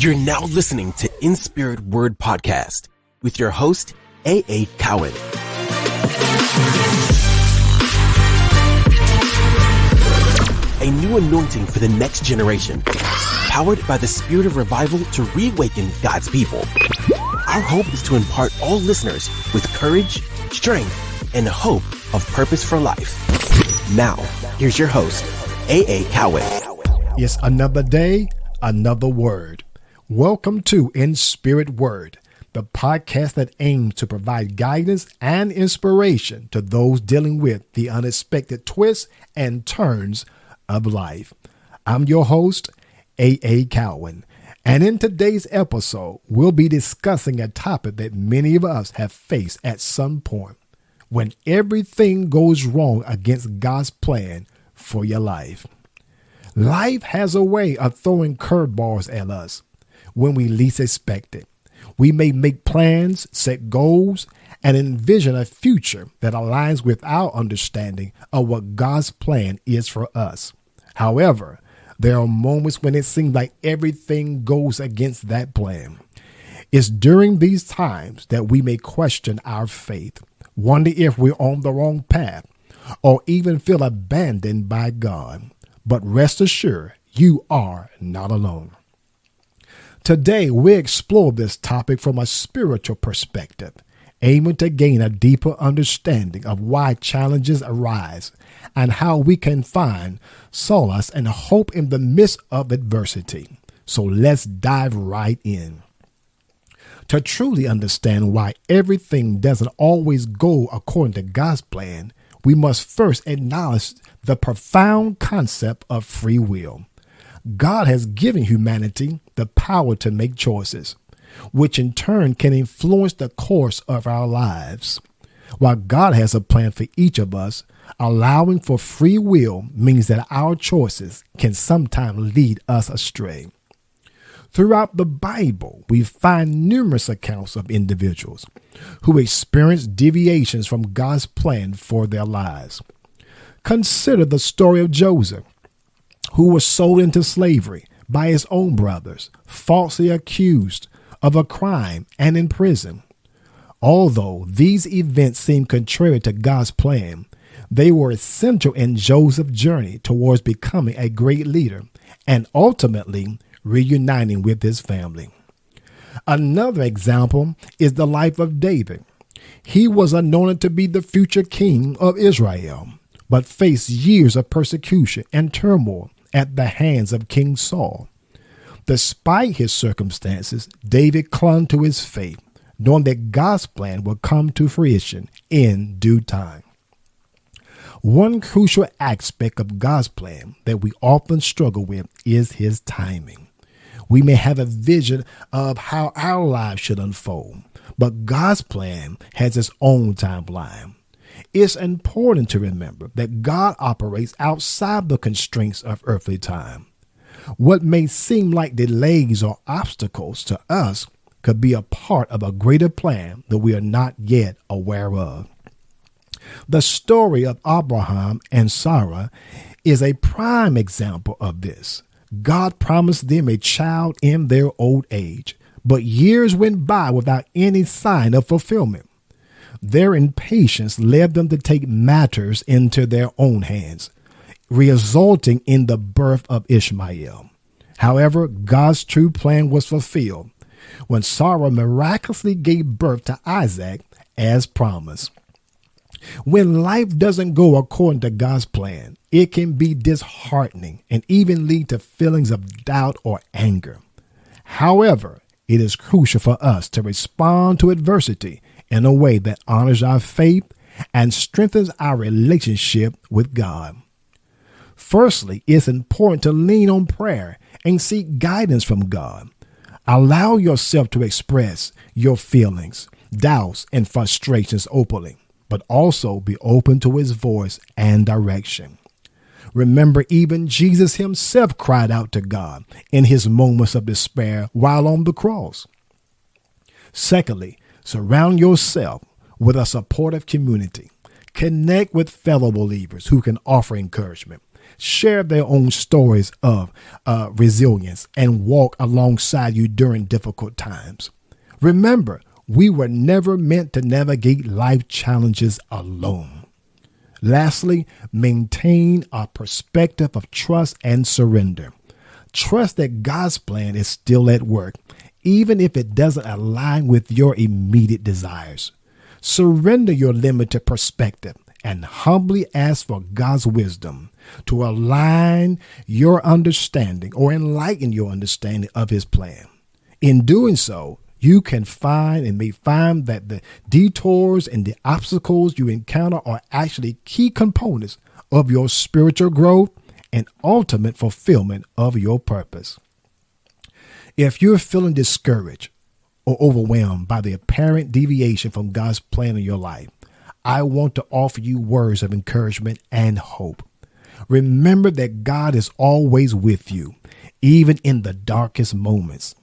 You're now listening to In Spirit Word Podcast with your host, A.A. Cowan. A new anointing for the next generation, powered by the Spirit of revival to reawaken God's people. Our hope is to impart all listeners with courage, strength, and hope of purpose for life. Now, here's your host, A.A. Cowan. It's another day, another word. Welcome to In Spirit Word, the podcast that aims to provide guidance and inspiration to those dealing with the unexpected twists and turns of life. I'm your host, A.A. Cowan, and in today's episode, we'll be discussing a topic that many of us have faced at some point: when everything goes wrong against God's plan for your life. Life has a way of throwing curveballs at us when we least expect it. We may make plans, set goals, and envision a future that aligns with our understanding of what God's plan is for us. However, there are moments when it seems like everything goes against that plan. It's during these times that we may question our faith, wonder if we're on the wrong path, or even feel abandoned by God. But rest assured, you are not alone. Today, we explore this topic from a spiritual perspective, aiming to gain a deeper understanding of why challenges arise and how we can find solace and hope in the midst of adversity. So let's dive right in. To truly understand why everything doesn't always go according to God's plan, we must first acknowledge the profound concept of free will. God has given humanity the power to make choices, which in turn can influence the course of our lives. While God has a plan for each of us, allowing for free will means that our choices can sometimes lead us astray. Throughout the Bible, we find numerous accounts of individuals who experienced deviations from God's plan for their lives. Consider the story of Joseph, who was sold into slavery by his own brothers, falsely accused of a crime and in prison. Although these events seem contrary to God's plan, they were essential in Joseph's journey towards becoming a great leader and ultimately reuniting with his family. Another example is the life of David. He was anointed to be the future king of Israel, but faced years of persecution and turmoil at the hands of King Saul. Despite his circumstances, David clung to his faith, knowing that God's plan would come to fruition in due time. One crucial aspect of God's plan that we often struggle with is his timing. We may have a vision of how our lives should unfold, but God's plan has its own timeline. It's important to remember that God operates outside the constraints of earthly time. What may seem like delays or obstacles to us could be a part of a greater plan that we are not yet aware of. The story of Abraham and Sarah is a prime example of this. God promised them a child in their old age, but years went by without any sign of fulfillment. Their impatience led them to take matters into their own hands, resulting in the birth of Ishmael. However, God's true plan was fulfilled when Sarah miraculously gave birth to Isaac as promised. When life doesn't go according to God's plan, it can be disheartening and even lead to feelings of doubt or anger. However, it is crucial for us to respond to adversity in a way that honors our faith and strengthens our relationship with God. Firstly, it's important to lean on prayer and seek guidance from God. Allow yourself to express your feelings, doubts, and frustrations openly, but also be open to his voice and direction. Remember, even Jesus himself cried out to God in his moments of despair while on the cross. Secondly, surround yourself with a supportive community. Connect with fellow believers who can offer encouragement, share their own stories of resilience, and walk alongside you during difficult times. Remember, we were never meant to navigate life challenges alone. Lastly, maintain a perspective of trust and surrender. Trust that God's plan is still at work, even if it doesn't align with your immediate desires. Surrender your limited perspective and humbly ask for God's wisdom to align your understanding or enlighten your understanding of his plan. In doing so, you can find that the detours and the obstacles you encounter are actually key components of your spiritual growth and ultimate fulfillment of your purpose. If you're feeling discouraged or overwhelmed by the apparent deviation from God's plan in your life, I want to offer you words of encouragement and hope. Remember that God is always with you, even in the darkest moments.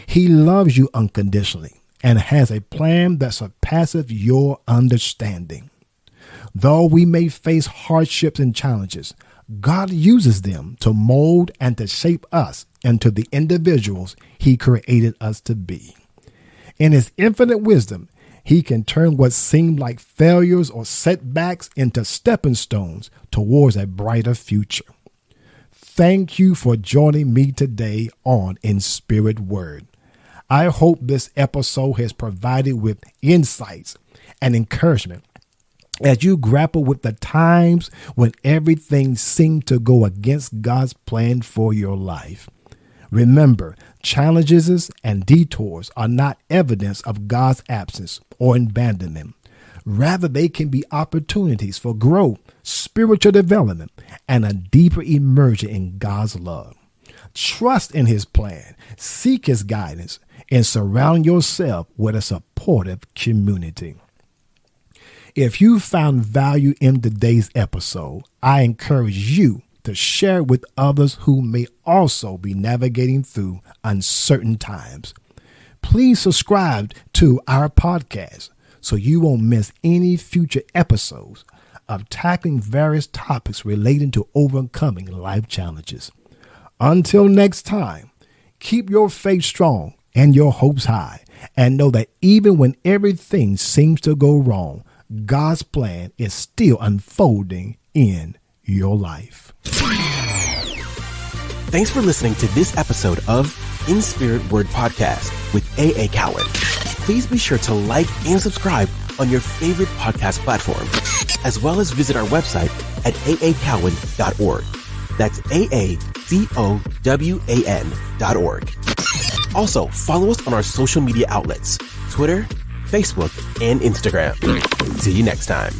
He loves you unconditionally and has a plan that surpasses your understanding. Though we may face hardships and challenges, God uses them to mold and to shape us into the individuals he created us to be. In his infinite wisdom, he can turn what seemed like failures or setbacks into stepping stones towards a brighter future. Thank you for joining me today on In Spirit Word. I hope this episode has provided with insights and encouragement as you grapple with the times when everything seemed to go against God's plan for your life. Remember, challenges and detours are not evidence of God's absence or abandonment. Rather, they can be opportunities for growth, spiritual development, and a deeper immersion in God's love. Trust in his plan, seek his guidance, and surround yourself with a supportive community. If you found value in today's episode, I encourage you to share with others who may also be navigating through uncertain times. Please subscribe to our podcast so you won't miss any future episodes of tackling various topics relating to overcoming life challenges. Until next time, keep your faith strong and your hopes high, and know that even when everything seems to go wrong, God's plan is still unfolding in your life. Thanks for listening to this episode of In Spirit Word Podcast with A.A. Cowan. Please be sure to like and subscribe on your favorite podcast platform, as well as visit our website at aacowan.org. That's AACOWAN.org. Also, follow us on our social media outlets, Twitter, Facebook, and Instagram. See you next time.